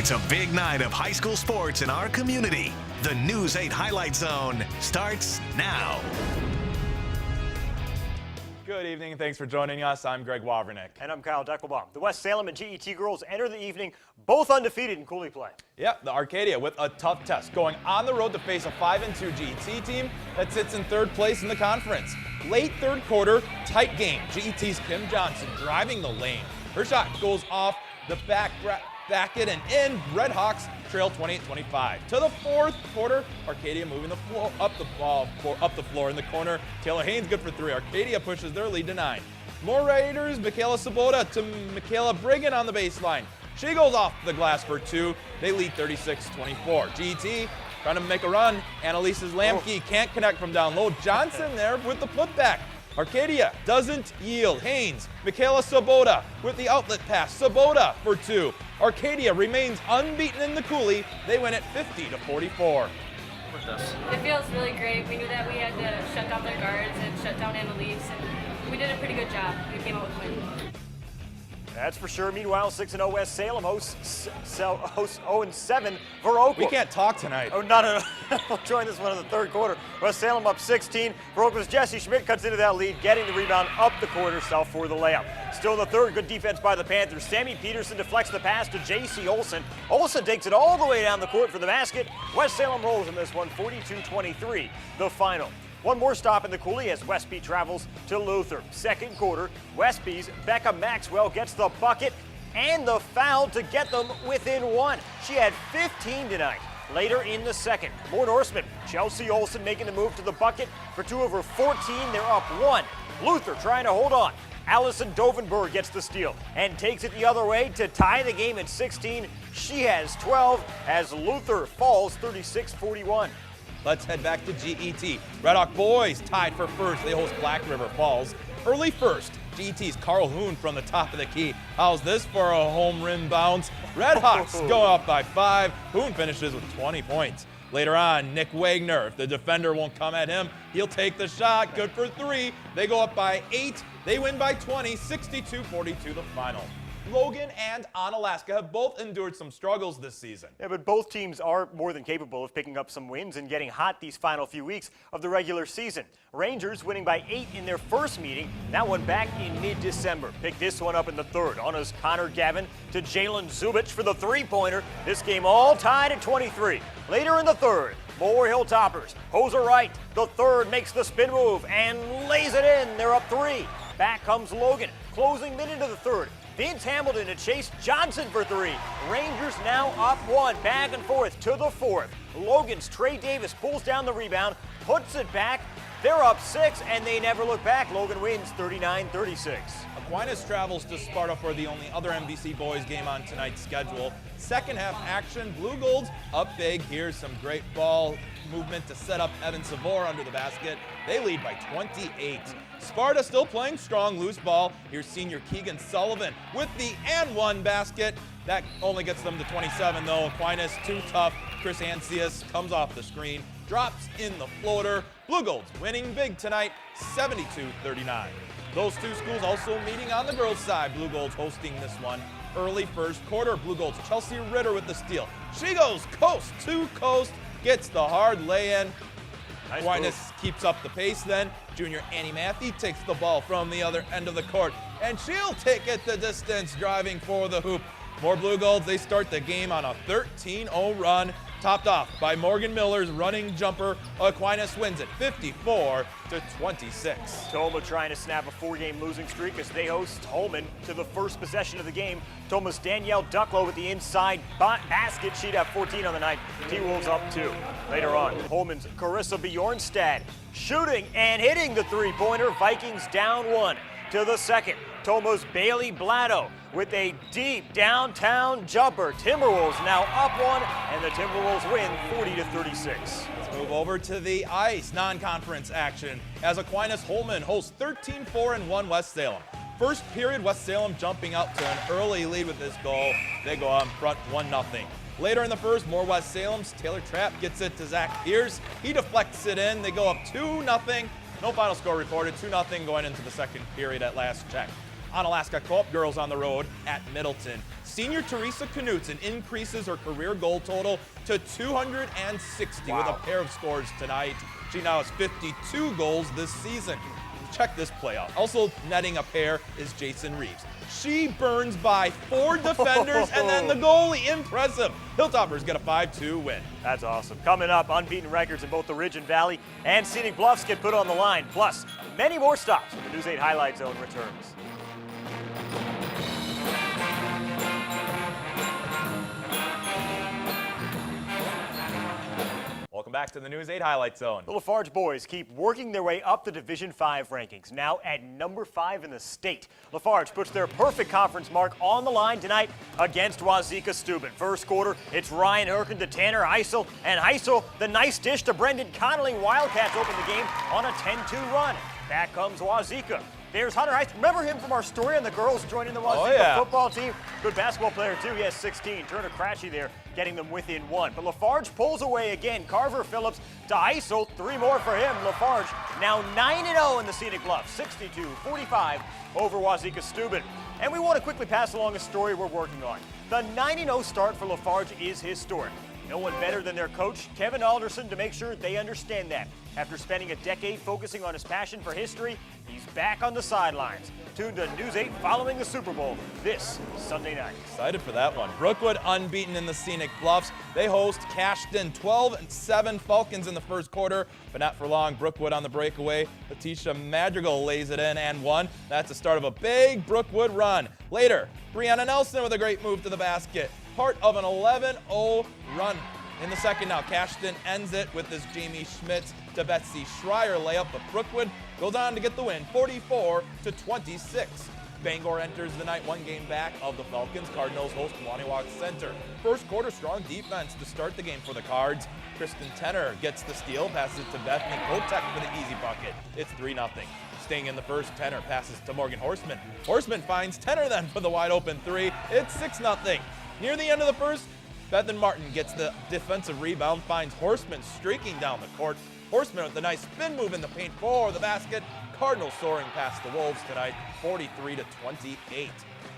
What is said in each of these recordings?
It's a big night of high school sports in our community. The News 8 Highlight Zone starts now. Good evening and thanks for joining us. I'm Greg Wawrnick. And I'm Kyle Deckelbaum. The West Salem and GET girls enter the evening both undefeated in Coulee play. Yep, the Arcadia with a tough test, going on the road to face a 5-2 GET team that sits in third place in the conference. Late third quarter, tight game. GET's Kim Johnson driving the lane. Her shot goes off the back it and in. Red Hawks trail 28-25. To the fourth quarter, Arcadia moving the floor up the floor in the corner. Taylor Haynes good for three. Arcadia pushes their lead to 9. More Raiders. Michaela Sabota to Michaela Brigham on the baseline. She goes off the glass for 2. They lead 36-24. GET trying to make a run. Annalisa Lamke can't connect from down low. Johnson there with the putback. Arcadia doesn't yield. Haynes, Michaela Sabota with the outlet pass. Sabota for 2. Arcadia remains unbeaten in the Coulee. They win it 50-44. It feels really great. We knew that we had to shut down their guards and shut down Annalise, and we did a pretty good job. We came out with a win. That's for sure. Meanwhile, 6-0 West Salem hosts 0-7 Viroqua. We can't talk tonight. Oh, no. We'll join this one in the third quarter. West Salem up 16. Viroqua's Jesse Schmidt cuts into that lead, getting the rebound up the court herself for the layup. Still in the third, good defense by the Panthers. Sammy Peterson deflects the pass to J.C. Olson. Olson takes it all the way down the court for the basket. West Salem rolls in this one, 42-23, the final. One more stop in the Coulee as Westby travels to Luther. Second quarter, Westby's Becca Maxwell gets the bucket and the foul to get them within 1. She had 15 tonight. Later in the second, more Norsemen. Chelsea Olson making the move to the bucket for 2 of her 14. They're up 1. Luther trying to hold on. Allison Dovenberg gets the steal and takes it the other way to tie the game at 16. She has 12 as Luther falls 36-41. Let's head back to GET. Red Hawk boys tied for first. They host Black River Falls. Early first, GET's Carl Hoon from the top of the key. How's this for a home rim bounce? Red Hawks go up by 5. Hoon finishes with 20 points. Later on, Nick Wagner. If the defender won't come at him, he'll take the shot. Good for 3. They go up by 8. They win by 20, 62-42 the final. Logan and Onalaska have both endured some struggles this season. Yeah, but both teams are more than capable of picking up some wins and getting hot these final few weeks of the regular season. Rangers winning by 8 in their first meeting, that one back in mid-December. Pick this one up in the third. Anna's Connor Gavin to Jalen Zubich for the three-pointer. This game all tied at 23. Later in the third, more Hilltoppers. Hoser Wright, the third, makes the spin move and lays it in. They're up 3. Back comes Logan, closing minute of the third. Vince Hamilton to Chase Johnson for 3. Rangers now up 1, back and forth to the fourth. Logan's Trey Davis pulls down the rebound, puts it back. They're up 6, and they never look back. Logan wins 39-36. Aquinas travels to Sparta for the only other MVC boys game on tonight's schedule. Second half action, Blue Golds up big. Here's some great ball movement to set up Evan Savor under the basket. They lead by 28. Sparta still playing strong, loose ball. Here's senior Keegan Sullivan with the and one basket. That only gets them to 27 though. Aquinas too tough. Chris Ansius comes off the screen, drops in the floater. Blue Golds winning big tonight, 72-39. Those two schools also meeting on the girls' side. Blue Golds hosting this one. Early first quarter, Blue Golds Chelsea Ritter with the steal. She goes coast to coast, gets the hard lay-in. Aquinas keeps up the pace then. Junior Annie Matthew takes the ball from the other end of the court, and she'll take it the distance, driving for the hoop. More Blue Golds, they start the game on a 13-0 run, topped off by Morgan Miller's running jumper. Aquinas wins it 54-26. Toma trying to snap a 4-game losing streak as they host Holman to the first possession of the game. Toma's Danielle Ducklow with the inside basket. She'd have 14 on the night. T-Wolves up 2. Later on, Holman's Carissa Bjornstad shooting and hitting the three-pointer. Vikings down 1 to the second. Toma's Bailey Blatto with a deep downtown jumper. Timberwolves now up 1, and the Timberwolves win 40-36. Let's move over to the ice non-conference action as Aquinas Holman hosts 13-4-1 West Salem. First period, West Salem jumping out to an early lead with this goal. They go on front 1-0. Later in the first, more West Salem's Taylor Trapp gets it to Zach Pierce. He deflects it in. They go up 2-0. No final score recorded. 2-0 going into the second period at last check. Onalaska Co-op girls on the road at Middleton. Senior Teresa Knutson increases her career goal total to 260 with a pair of scores tonight. She now has 52 goals this season. Check this play out. Also netting a pair is Jason Reeves. She burns by 4 defenders and then the goalie. Impressive. Hilltoppers get a 5-2 win. That's awesome. Coming up, unbeaten records in both the Ridge and Valley and Scenic Bluffs get put on the line. Plus, many more stops when the News 8 Highlight Zone returns. Welcome back to the News 8 Highlight Zone. The Lafarge boys keep working their way up the Division 5 rankings, now at number 5 in the state. Lafarge puts their perfect conference mark on the line tonight against Wazeeka Steuben. First quarter, it's Ryan Herkin to Tanner Heisel, and Heisel, the nice dish to Brendan Connolly. Wildcats open the game on a 10-2 run. Back comes Wazeeka. There's Hunter Heist. Remember him from our story on the girls joining the Wazeeka football team? Good basketball player, too. He has 16. Turner Crashy there, getting them within 1. But Lafarge pulls away again. Carver Phillips to Heisel. 3 more for him. Lafarge now 9-0 in the Scenic Bluffs. 62-45 over Wazeeka Steuben. And we want to quickly pass along a story we're working on. The 9-0 start for Lafarge is historic. No one better than their coach, Kevin Alderson, to make sure they understand that. After spending a decade focusing on his passion for history, he's back on the sidelines. Tune to News 8 following the Super Bowl this Sunday night. Excited for that one. Brookwood unbeaten in the Scenic Bluffs. They host Cashton. 12-7 Falcons in the first quarter, but not for long. Brookwood on the breakaway. Letitia Madrigal lays it in and one. That's the start of a big Brookwood run. Later, Brianna Nelson with a great move to the basket. Part of an 11-0 run. In the second now, Cashton ends it with this Jamie Schmitz to Betsy Schreier layup, but Brookwood goes on to get the win, 44-26. Bangor enters the night 1 game back of the Falcons. Cardinals host Waniwak Center. First quarter, strong defense to start the game for the Cards. Kristen Tenner gets the steal, passes to Bethany Kotek for the easy bucket. It's 3-0. Staying in the first, Tenner passes to Morgan Horseman. Horseman finds Tenner then for the wide open 3. It's 6-0. Near the end of the first, Bethan Martin gets the defensive rebound, finds Horseman streaking down the court. Horseman with the nice spin move in the paint for the basket. Cardinals soaring past the Wolves tonight, 43-28.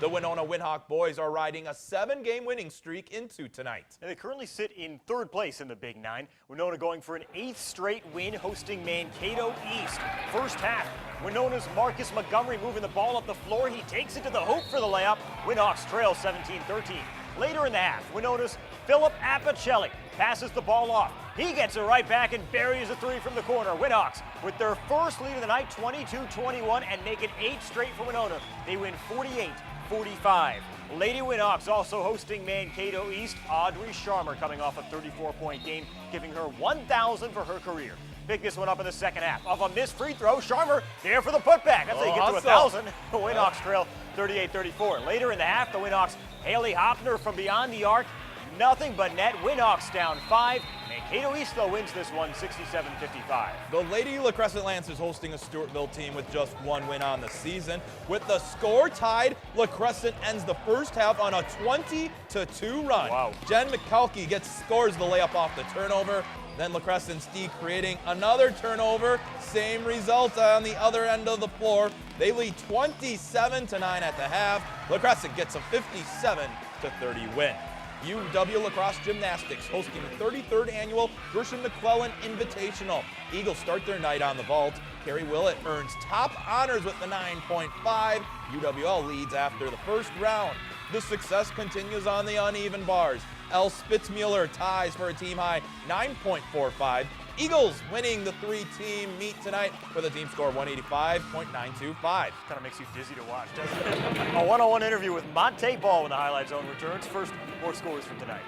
The Winona Winhawk boys are riding a 7-game winning streak into tonight. And they currently sit in 3rd place in the Big Nine. Winona going for an 8th straight win, hosting Mankato East. First half, Winona's Marcus Montgomery moving the ball up the floor. He takes it to the hoop for the layup. Winhawks trail 17-13. Later in the half, Winona's Philip Apicelli passes the ball off. He gets it right back and buries a 3 from the corner. Winhawks with their first lead of the night, 22-21, and make it 8 straight for Winona. They win 48-45. Lady Winhawks also hosting Mankato East. Audrey Sharmer coming off a 34-point game, giving her 1,000 for her career. Pick this one up in the second half. Of a missed free throw, Sharmer there for the putback. That's how you get to 1,000. The Winhawks trail 38-34. Later in the half, the Winhawks, Haley Hopner from beyond the arc. Nothing but net. Winhawks down 5. Mankato East, though, wins this one 67-55. The Lady La Crescent Lancers hosting a Stewartville team with just 1 win on the season. With the score tied, La Crescent ends the first half on a 20-2 run. Wow. Jen McCalkey scores the layup off the turnover. Then La Crescent's D creating another turnover. Same result on the other end of the floor. They lead 27-9 at the half. La Crescent gets a 57-30 win. UW Lacrosse Gymnastics hosting the 33rd annual Gershon McClellan Invitational. Eagles start their night on the vault. Carrie Willett earns top honors with the 9.5. UWL leads after the first round. The success continues on the uneven bars. Elle Spitzmuller ties for a team high 9.45. Eagles winning the 3-team meet tonight with a team score of 185.925. Kind of makes you dizzy to watch, doesn't it? A one-on-one interview with Monte Ball when the Highlight Zone returns. First, more scores from tonight.